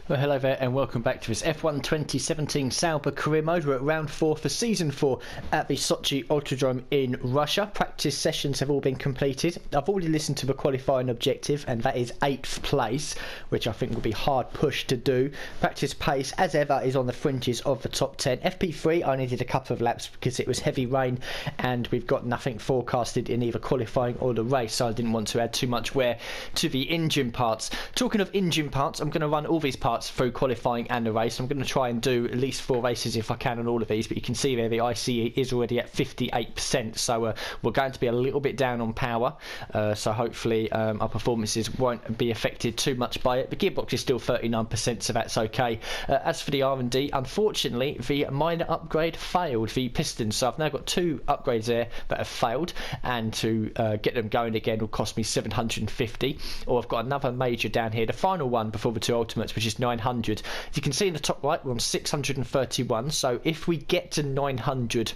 Well, hello there and welcome back to this F1 2017 Sauber career mode. We're at round 4 for season 4 at the Sochi Autodrome in Russia. Practice sessions have all been completed. I've already listened to the qualifying objective, and that is 8th place, which I think will be hard push to do. Practice pace, as ever, is on the fringes of the top 10. FP3, I needed a couple of laps because it was heavy rain and we've got nothing forecasted in either qualifying or the race, so I didn't want to add too much wear to the engine parts. Talking of engine parts, I'm going to run all these parts through qualifying and the race. I'm going to try and do at least 4 races if I can on all of these, but you can see there the ICE is already at 58%, so we're going to be a little bit down on power, so hopefully our performances won't be affected too much by it. The gearbox is still 39%, so that's okay. As for the R&D, unfortunately the minor upgrade failed, the pistons, so I've now got 2 upgrades there that have failed, and to get them going again will cost me 750, or I've got another major down here, the final one before the 2 ultimates, which is 900. As you can see in the top right, we're on 631, so if we get to 900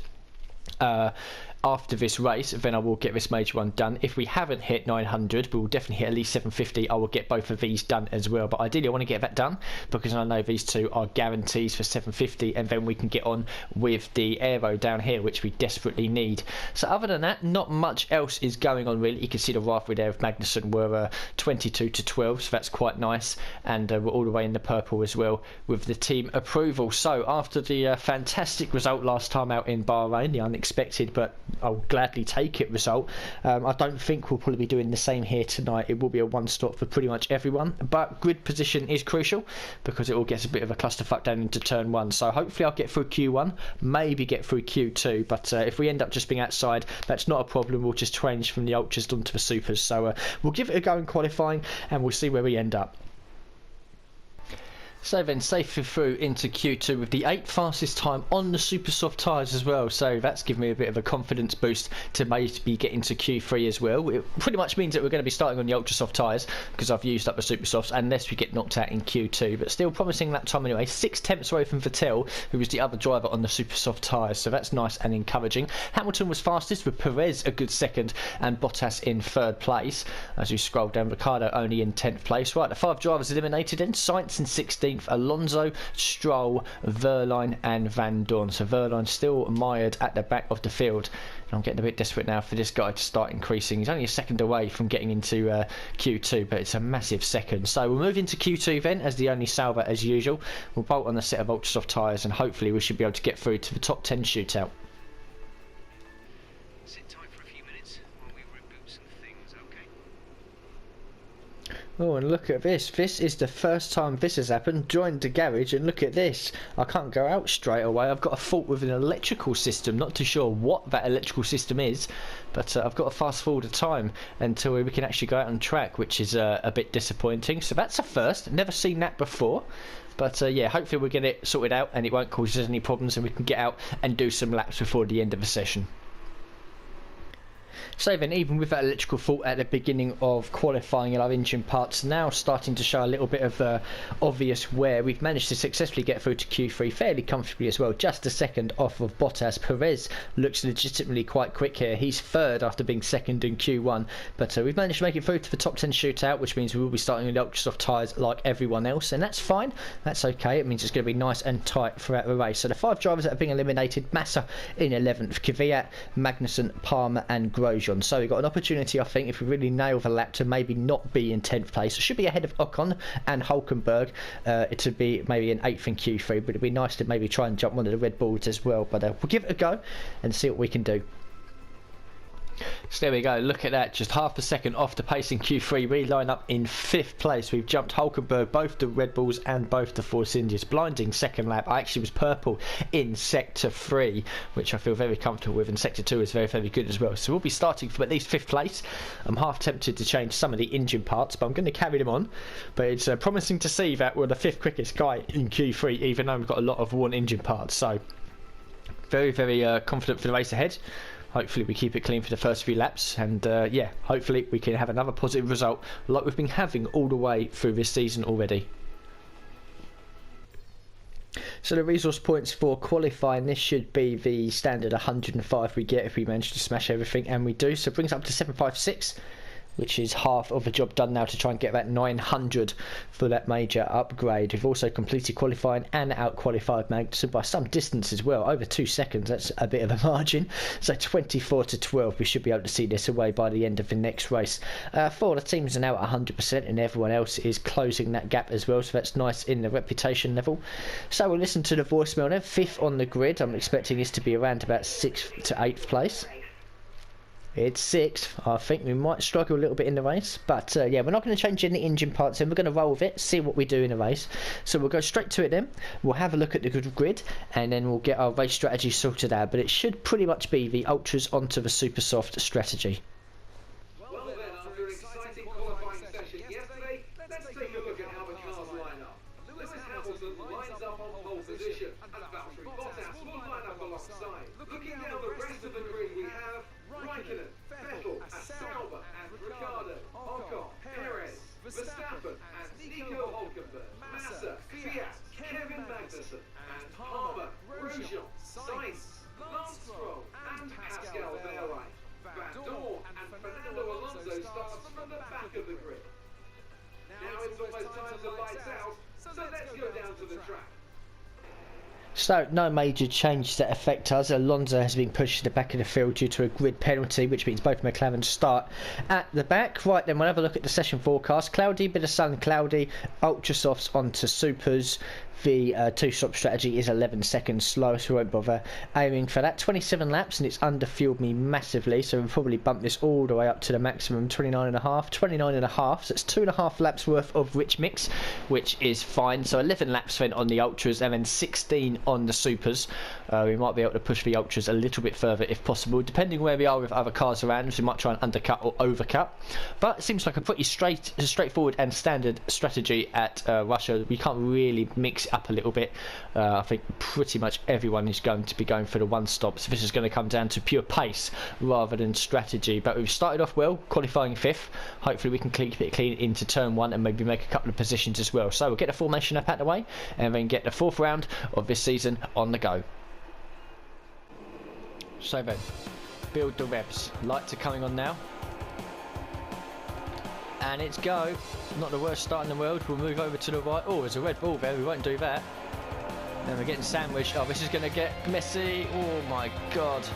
after this race, then I will get this major one done. If we haven't hit 900, we will definitely hit at least 750. I will get both of these done as well, but ideally I want to get that done because I know these 2 are guarantees for 750, and then we can get on with the aero down here, which we desperately need. So other than that, not much else is going on really. You can see the rivalry there of Magnussen were 22 to 12, so that's quite nice, and we're all the way in the purple as well with the team approval. So after the fantastic result last time out in Bahrain, the unexpected but I'll gladly take it result, I don't think we'll probably be doing the same here tonight. It will be a one stop for pretty much everyone, but grid position is crucial because it all gets a bit of a clusterfuck down into turn 1, so hopefully I'll get through Q1, maybe get through Q2, but if we end up just being outside, that's not a problem. We'll just change from the ultras onto the supers, so we'll give it a go in qualifying and we'll see where we end up. So then safely through into Q2 with the 8th fastest time on the super soft tyres as well, so that's given me a bit of a confidence boost to maybe get into Q3 as well. It pretty much means that we're going to be starting on the ultra soft tyres because I've used up the super softs unless we get knocked out in Q2, but still promising that time anyway. 6 tenths away from Vettel, who was the other driver on the super soft tyres, so that's nice and encouraging. Hamilton was fastest with Perez a good second and Bottas in 3rd place. As we scroll down, Ricciardo only in 10th place. Right, the 5 drivers eliminated then, Sainz in 16th, Alonso, Stroll, Verline and Van Dorn. So Verline still mired at the back of the field, and I'm getting a bit desperate now for this guy to start increasing. He's only a second away from getting into Q2, but it's a massive second. So we'll move into Q2 then as the only Sauber as usual. We'll bolt on a set of ultra soft tyres and hopefully we should be able to get through to the top 10 shootout. Oh, and look at this. This is the first time this has happened. Joined the garage and look at this. I can't go out straight away. I've got a fault with an electrical system. Not too sure what that electrical system is, but I've got to fast forward the time until we can actually go out on track, which is a bit disappointing. So that's a first. Never seen that before. But yeah, hopefully we'll get it sorted out and it won't cause us any problems and we can get out and do some laps before the end of the session. So then, even with that electrical fault at the beginning of qualifying, our engine parts now starting to show a little bit of obvious wear. We've managed to successfully get through to Q3 fairly comfortably as well, just a second off of Bottas. Perez looks legitimately quite quick here. He's 3rd after being 2nd in Q1, but we've managed to make it through to the top 10 shootout, which means we will be starting with the ultra soft tyres like everyone else, and that's fine. That's okay. It means it's going to be nice and tight throughout the race. So the 5 drivers that are being eliminated: Massa in 11th, Kvyat, Magnussen, Palmer and Grosjean. So we've got an opportunity, I think, if we really nail the lap, to maybe not be in 10th place. It should be ahead of Ocon and Hulkenberg. It would be maybe an 8th in Q3, but it'd be nice to maybe try and jump one of the Red Bulls as well. But we'll give it a go and see what we can do. So there we go, look at that, just half a second off the pace in Q3. We line up in 5th place. We've jumped Hulkenberg, both the Red Bulls and both the Force Indians. Blinding second lap. I actually was purple in Sector 3, which I feel very comfortable with, and Sector 2 is very, very good as well. So we'll be starting from at least 5th place. I'm half tempted to change some of the engine parts, but I'm going to carry them on. But it's promising to see that we're the 5th quickest guy in Q3, even though we've got a lot of worn engine parts. So very, very confident for the race ahead. Hopefully we keep it clean for the first few laps, and yeah, hopefully we can have another positive result like we've been having all the way through this season already. So the resource points for qualifying, this should be the standard 105 we get if we manage to smash everything, and we do, so it brings up to 756. which is half of the job done now to try and get that 900 for that major upgrade. We've also completed qualifying and out-qualified Magnussen by some distance as well, over 2 seconds. That's a bit of a margin. So 24 to 12, we should be able to see this away by the end of the next race. 4 of the teams are now at 100% and everyone else is closing that gap as well, so that's nice in the reputation level. So we'll listen to the voicemail then. 5th on the grid. I'm expecting this to be around about 6th to 8th place. It's 6th. I think we might struggle a little bit in the race, but yeah, we're not going to change any engine parts in. We're going to roll with it, see what we do in the race. So we'll go straight to it then. We'll have a look at the grid and then we'll get our race strategy sorted out, but it should pretty much be the ultras onto the super soft strategy. Well then, after an exciting qualifying session yesterday, let's take a look at how the cars line up. Lewis Hamilton lines up on pole position, and Valtteri Bottas will line up alongside. Looking down the rest of the grid, we have Raikkonen, Vettel, Sauber, and Ricciardo, Ocon, Perez, Verstappen, and Nico Hülkenberg, Massa, Fiat, Kevin Magnussen, and Palmer, Grosjean, Sainz, Lance Stroll, and Pascal Wehrlein. Van Dorn and Fernando Alonso starts from the back of the grid. Now it's almost time to lights out, so let's go down to the track. So no major changes that affect us. Alonso has been pushed to the back of the field due to a grid penalty, which means both McLaren start at the back. Right then, we'll have a look at the session forecast. Cloudy, bit of sun, cloudy, ultra softs onto supers. The two-stop strategy is 11 seconds slow, so we won't bother aiming for that. 27 laps, and it's underfueled me massively, so we'll probably bump this all the way up to the maximum, 29.5. 29.5, so it's 2.5 laps worth of rich mix, which is fine. So 11 laps spent on the ultras, and then 16 on the supers. We might be able to push the ultras a little bit further if possible, depending where we are with other cars around. So we might try and undercut or overcut. But it seems like a pretty straightforward and standard strategy at Russia. We can't really mix up a little bit. I think pretty much everyone is going to be going for the one stop, so this is going to come down to pure pace rather than strategy. But we've started off well, qualifying 5th. Hopefully we can keep it clean into turn 1 and maybe make a couple of positions as well. So we'll get the formation up out the way and then get the 4th round of this season on the go. So then, build the revs. Lights are coming on now. And it's go. Not the worst start in the world. We'll move over to the right. Oh, there's a red ball there. We won't do that. Then we're getting sandwiched. Oh, this is going to get messy. Oh my god.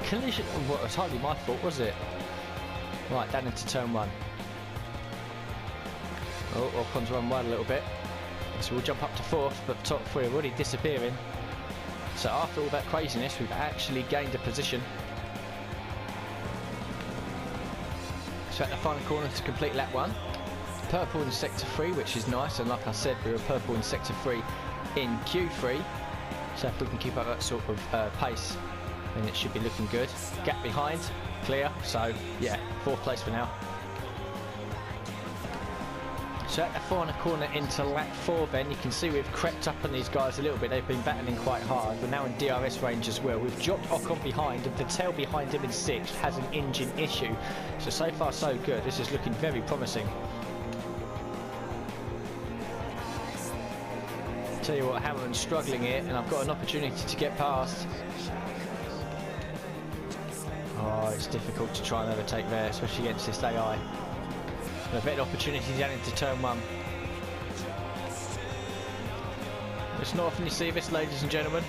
Collision. Well, it was hardly my fault, was it? Right, down into turn 1. Oh, Ocon's run wide a little bit. So we'll jump up to 4th, but the top 3 are already disappearing. So after all that craziness, we've actually gained a position. So at the final corner to complete lap 1. Purple in sector 3, which is nice, and like I said, we were purple in sector 3 in Q3. So if we can keep up that sort of pace, then it should be looking good. Gap behind, clear, so yeah, 4th place for now. So at the final corner into lap 4 then, you can see we've crept up on these guys a little bit. They've been battling quite hard. We're now in DRS range as well. We've dropped Ocon behind, and Vettel behind him in 6th has an engine issue. So far so good. This is looking very promising. Tell you what, Hamilton's struggling here, and I've got an opportunity to get past. Oh, it's difficult to try and overtake there, especially against this AI. A better opportunity down into turn 1. It's not often you see this, ladies and gentlemen.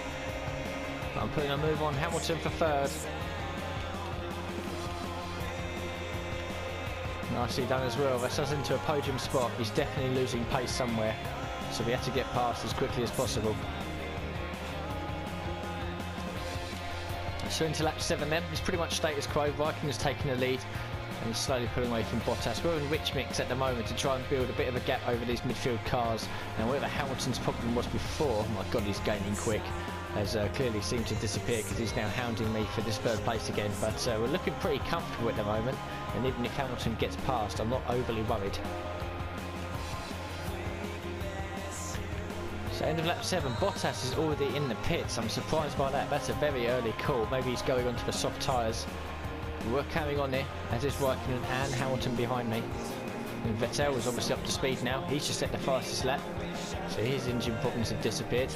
I'm putting a move on Hamilton for 3rd. Nicely done as well. That's us into a podium spot. He's definitely losing pace somewhere, so we have to get past as quickly as possible. So into lap 7 then, it's pretty much status quo. Raikkonen is taking the lead, and he's slowly pulling away from Bottas. We're in rich mix at the moment to try and build a bit of a gap over these midfield cars. And whatever Hamilton's problem was before, oh my god, he's gaining quick, has clearly seemed to disappear because he's now hounding me for this 3rd place again. But we're looking pretty comfortable at the moment, and even if Hamilton gets past, I'm not overly worried. So end of lap 7, Bottas is already in the pits. I'm surprised by that. That's a very early call. Maybe he's going onto the soft tyres. We're carrying on here, as is Raikkonen and Hamilton behind me. And Vettel is obviously up to speed now. He's just set the fastest lap, so his engine problems have disappeared.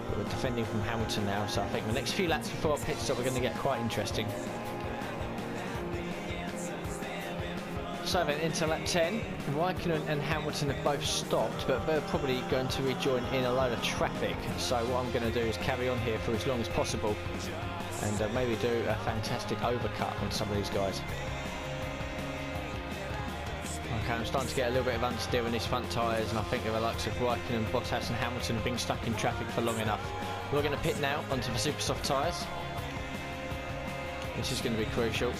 But we're defending from Hamilton now, so I think the next few laps before our pit stop are going to get quite interesting. So then into lap 10, Raikkonen and Hamilton have both stopped, but they're probably going to rejoin in a load of traffic. So what I'm going to do is carry on here for as long as possible and maybe do a fantastic overcut on some of these guys. Okay, I'm starting to get a little bit of understeer in these front tyres, and I think the likes of Raikkonen, Bottas and Hamilton have been stuck in traffic for long enough. We're going to pit now onto the super soft tyres. This is going to be crucial.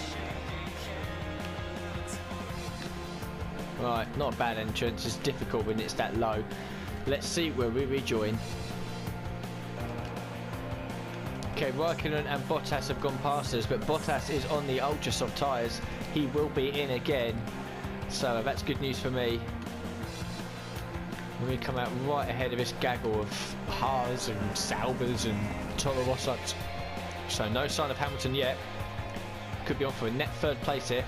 Right, not a bad entrance. It's difficult when it's that low. Let's see where we rejoin. Okay, Raikkonen and Bottas have gone past us, but Bottas is on the ultra soft tyres. He will be in again, so that's good news for me. We come out right ahead of this gaggle of Haas and Saubers and Toro Rossos. So no sign of Hamilton yet. Could be on for a net third place here.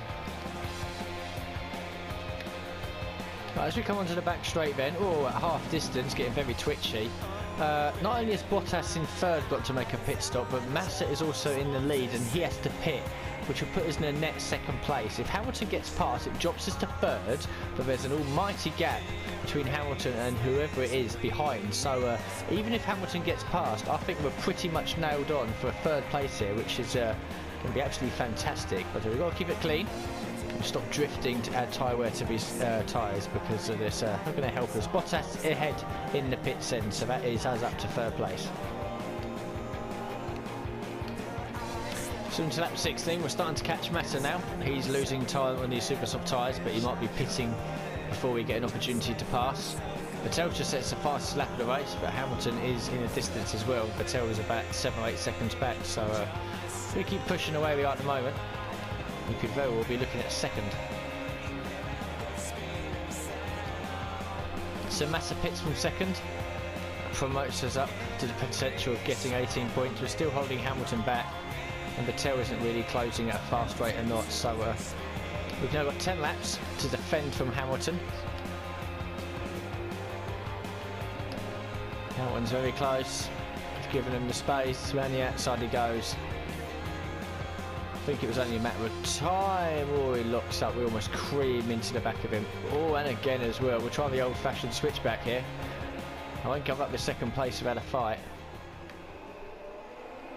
Right, as we come onto the back straight then, at half distance, getting very twitchy. Not only has Bottas in third got to make a pit stop, but Massa is also in the lead and he has to pit, which will put us in a net second place. If Hamilton gets past, it drops us to third, but there's an almighty gap between Hamilton and whoever it is behind. So even if Hamilton gets past, I think we're pretty much nailed on for a third place here, which is going to be absolutely fantastic. But we've got to keep it clean. Stop drifting to add tyre wear to these tyres because of this. Not going to help us. Bottas ahead in the pits end, so that is us up to third place. So into lap 16, we're starting to catch Massa now. He's losing time on these super soft tyres, but he might be pitting before we get an opportunity to pass. Vettel just sets the fastest lap of the race, but Hamilton is in a distance as well. Vettel is about 7 or 8 seconds back, so we keep pushing away we are at the moment. We could very well be looking at second. So Massa pits from second, promotes us up to the potential of getting 18 points. We're still holding Hamilton back, and Vettel isn't really closing at a fast rate or not. So we've now got 10 laps to defend from Hamilton. Hamilton's very close. We've given him the space. Around the outside he goes. I think it was only a matter of time. He locks up. We almost cream into the back of him. And again as well. We'll try the old-fashioned switchback here. I won't give up the second place without a fight.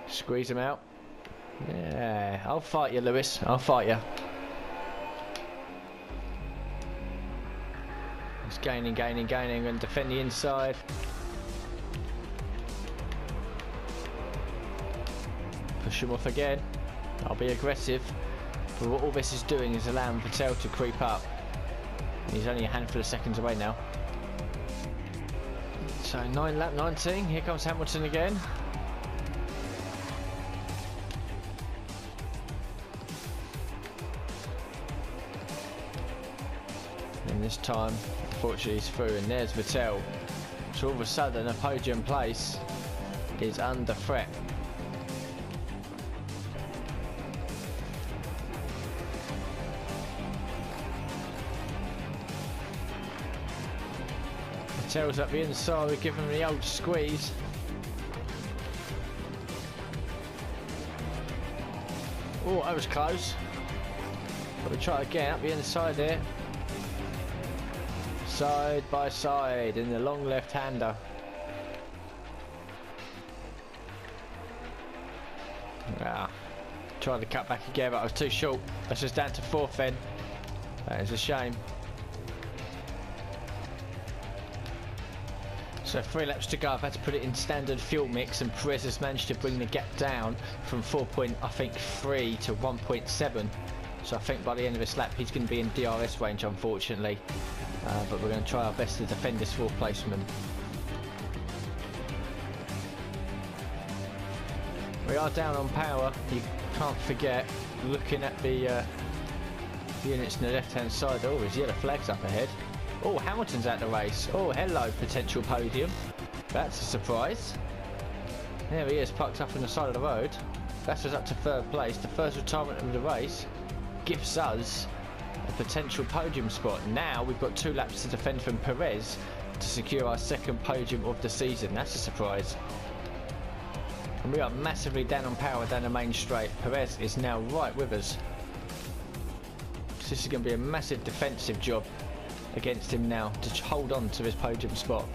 Squeeze him out. Yeah, I'll fight you, Lewis. I'll fight you. He's gaining, and defend the inside. Push him off again. I'll be aggressive, but what all this is doing is allowing Vettel to creep up. He's only a handful of seconds away now. So lap 19, here comes Hamilton again. And this time, unfortunately, he's through, and there's Vettel. So all of a sudden, a podium place is under threat. Vettel's up the inside, we give him the old squeeze. That was close. But we try again up the inside there. Side by side in the long left-hander. Tried to cut back again, but I was too short. That's just down to fourth then. That is a shame. So 3 laps to go. I've had to put it in standard fuel mix, and Perez has managed to bring the gap down from 4.3 to 1.7. So I think by the end of this lap he's going to be in DRS range, unfortunately. But we're going to try our best to defend this 4th place from him. We are down on power. You can't forget, looking at the units on the left hand side. His yellow flag's up ahead. Hamilton's out the race. Hello, potential podium. That's a surprise. There he is, parked up on the side of the road. That's us up to 3rd place. The first retirement of the race gives us a potential podium spot. Now we've got 2 laps to defend from Perez to secure our 2nd podium of the season. That's a surprise. And we are massively down on power down the main straight. Perez is now right with us. This is going to be a massive defensive job against him now to hold on to his podium spot.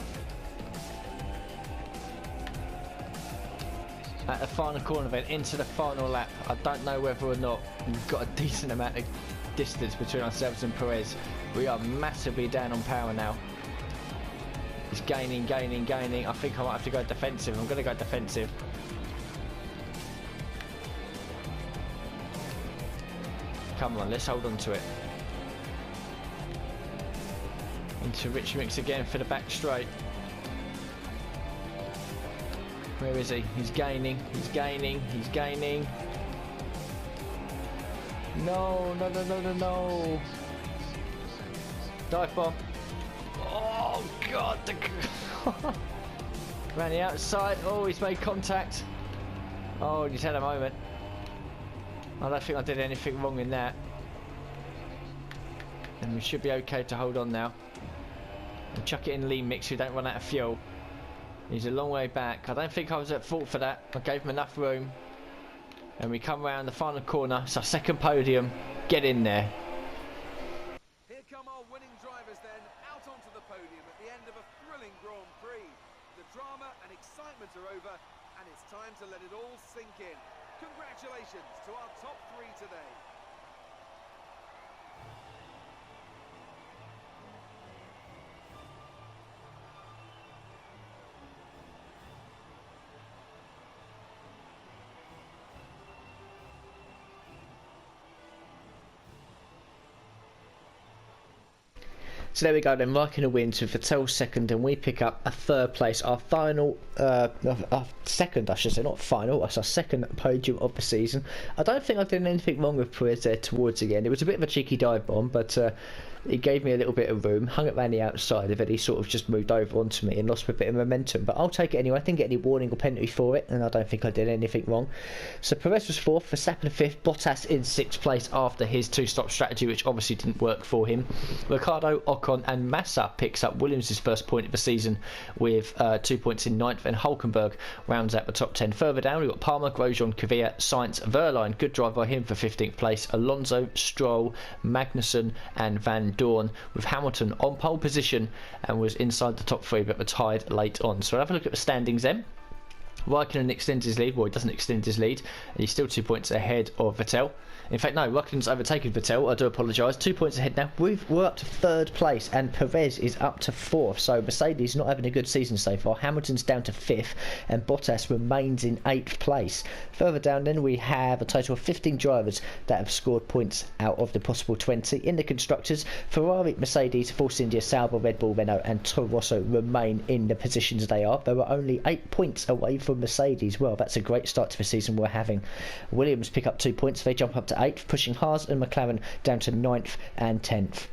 At the final corner event, into the final lap, I don't know whether or not we've got a decent amount of distance between ourselves and Perez. We are massively down on power now. He's gaining. I think I might have to go defensive. I'm going to go defensive. Come on, let's hold on to it. Into Rich Mix again for the back straight. Where is he? He's gaining. No. Dive bomb. Oh, God. Around the outside. Oh, he's made contact. Oh, he's had a moment. I don't think I did anything wrong in that. And we should be okay to hold on now. And chuck it in lean mix so we don't run out of fuel. He's a long way back. I don't think I was at fault for that. I gave him enough room. And we come round the final corner. It's our second podium. Get in there. Here come our winning drivers then, out onto the podium at the end of a thrilling Grand Prix. The drama and excitement are over, and it's time to let it all sink in. Congratulations to our top three today. So there we go then, Raikkonen wins with Vettel second, and we pick up a third place, our final, our second I should say, not final, that's our second podium of the season. I don't think I did anything wrong with Perez there towards the end. It was a bit of a cheeky dive bomb, but he gave me a little bit of room, hung it around the outside of it, he sort of just moved over onto me and lost a bit of momentum, but I'll take it anyway. I didn't get any warning or penalty for it, and I don't think I did anything wrong. So Perez was 4th, Verstappen 5th, Bottas in 6th place after his two-stop strategy, which obviously didn't work for him. Ricciardo, Ocon and Massa picks up Williams' first point of the season with 2 points in 9th, and Hulkenberg rounds out the top 10. Further down we've got Palmer, Grosjean, Kvyat, Sainz, Verline, good drive by him for 15th place, Alonso, Stroll, Magnussen and Van Dorn, with Hamilton on pole position and was inside the top 3 but retired late on. So we'll have a look at the standings then. Raikkonen extends his lead. Well, he doesn't extend his lead. He's still 2 points ahead of Vettel. In fact, no, Raikkonen's overtaken Vettel. I do apologise. 2 points ahead now. We're up to 3rd place, and Perez is up to 4th. So Mercedes not having a good season so far. Hamilton's down to 5th, and Bottas remains in 8th place. Further down then, we have a total of 15 drivers that have scored points out of the possible 20. In the constructors, Ferrari, Mercedes, Force India, Sauber, Red Bull, Renault and Toro Rosso remain in the positions they are. They were only 8 points away from Mercedes. Well, that's a great start to the season we're having. Williams pick up 2 points. They jump up to 8th, pushing Haas and McLaren down to 9th and 10th.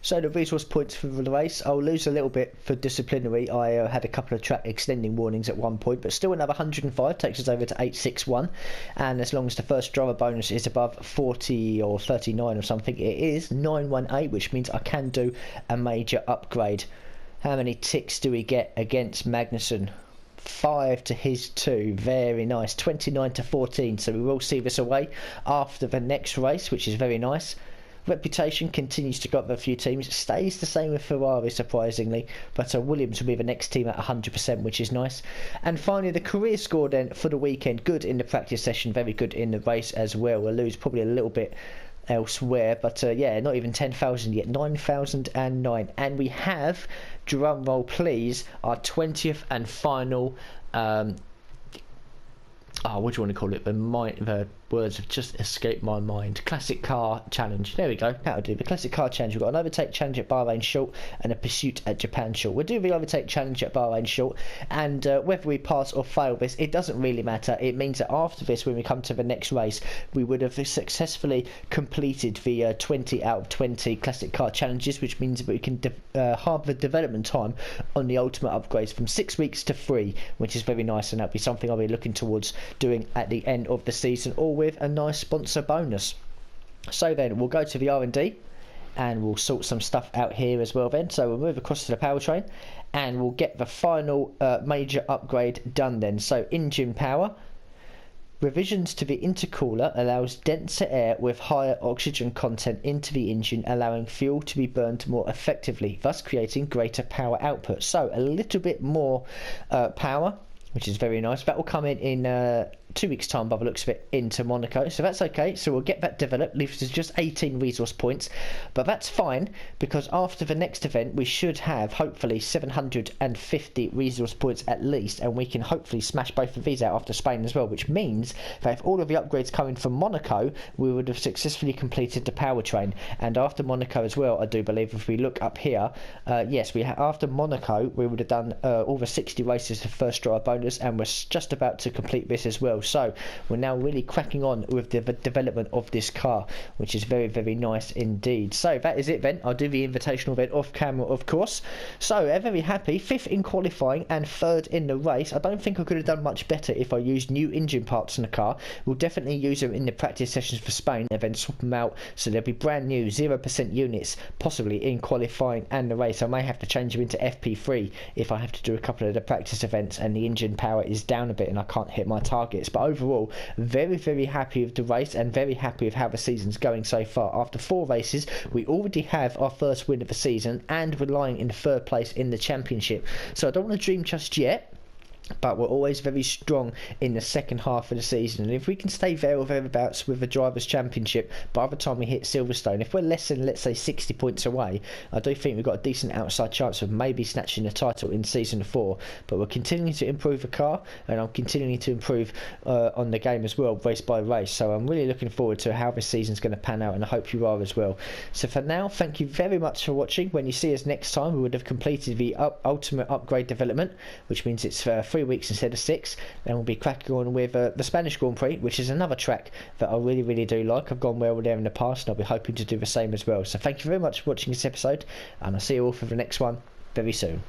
So the resource points for the race, I'll lose a little bit for disciplinary. I had a couple of track extending warnings at one point, but still another 105 takes us over to 861, and as long as the first driver bonus is above 40 or 39 or something, it is 918, which means I can do a major upgrade. How many ticks do we get against Magnussen? 5 to his 2. Very nice. 29 to 14. So we will see this away after the next race, which is very nice. Reputation continues to go up with a few teams. It stays the same with Ferrari, surprisingly, but Williams will be the next team at 100%, which is nice. And finally, the career score then for the weekend. Good in the practice session, very good in the race as well. We'll lose probably a little bit elsewhere, but yeah, not even 10,000 yet. 9,009, and we have, drum roll please, our 20th and final what do you want to call it? The words have just escaped my mind. Classic car challenge. There we go. That'll do. The classic car challenge. We've got an overtake challenge at Bahrain short and a pursuit at Japan short. We'll do the overtake challenge at Bahrain short, and whether we pass or fail this, it doesn't really matter. It means that after this, when we come to the next race, we would have successfully completed the 20 out of 20 classic car challenges, which means that we can halve the development time on the ultimate upgrades from 6 weeks to 3, which is very nice, and that'll be something I'll be looking towards doing at the end of the season, all with a nice sponsor bonus. So then we'll go to the R&D and we'll sort some stuff out here as well then. So we'll move across to the powertrain and we'll get the final major upgrade done then. So engine power, Revisions to the intercooler allows denser air with higher oxygen content into the engine, allowing fuel to be burned more effectively, thus creating greater power output. So a little bit more power, which is very nice. That will come in 2 weeks' time by the looks of it into Monaco, so that's okay. So we'll get that developed. Leaves us just 18 resource points, but that's fine because after the next event we should have hopefully 750 resource points at least, and we can hopefully smash both of these out after Spain as well, which means that if all of the upgrades coming from Monaco, we would have successfully completed the powertrain. And after Monaco as well, I do believe if we look up here, yes, after Monaco we would have done all the 60 races of first drive bonus, and we're just about to complete this as well. So we're now really cracking on with the development of this car, which is very, very nice indeed. So that is it then. I'll do the invitational event off camera, of course. So I'm very happy. 5th in qualifying and 3rd in the race. I don't think I could have done much better if I used new engine parts in the car. We'll definitely use them in the practice sessions for Spain and then swap them out, so they'll be brand new 0% units possibly in qualifying and the race. I may have to change them into FP3 if I have to do a couple of the practice events and the engine power is down a bit and I can't hit my targets. But overall, very, very happy with the race and very happy with how the season's going so far. After 4 races, we already have our first win of the season and we're lying in 3rd place in the championship. So I don't want to dream just yet, but we're always very strong in the second half of the season, and if we can stay there or thereabouts with the Drivers' Championship by the time we hit Silverstone, if we're less than, let's say, 60 points away, I do think we've got a decent outside chance of maybe snatching the title in Season 4. But we're continuing to improve the car, and I'm continuing to improve on the game as well, race by race. So I'm really looking forward to how this season's going to pan out, and I hope you are as well. So for now, thank you very much for watching. When you see us next time, we would have completed the ultimate upgrade development, which means it's 3 weeks instead of 6, and we'll be cracking on with the Spanish Grand Prix, which is another track that I really, really do like. I've gone well there in the past, and I'll be hoping to do the same as well. So thank you very much for watching this episode, and I'll see you all for the next one very soon.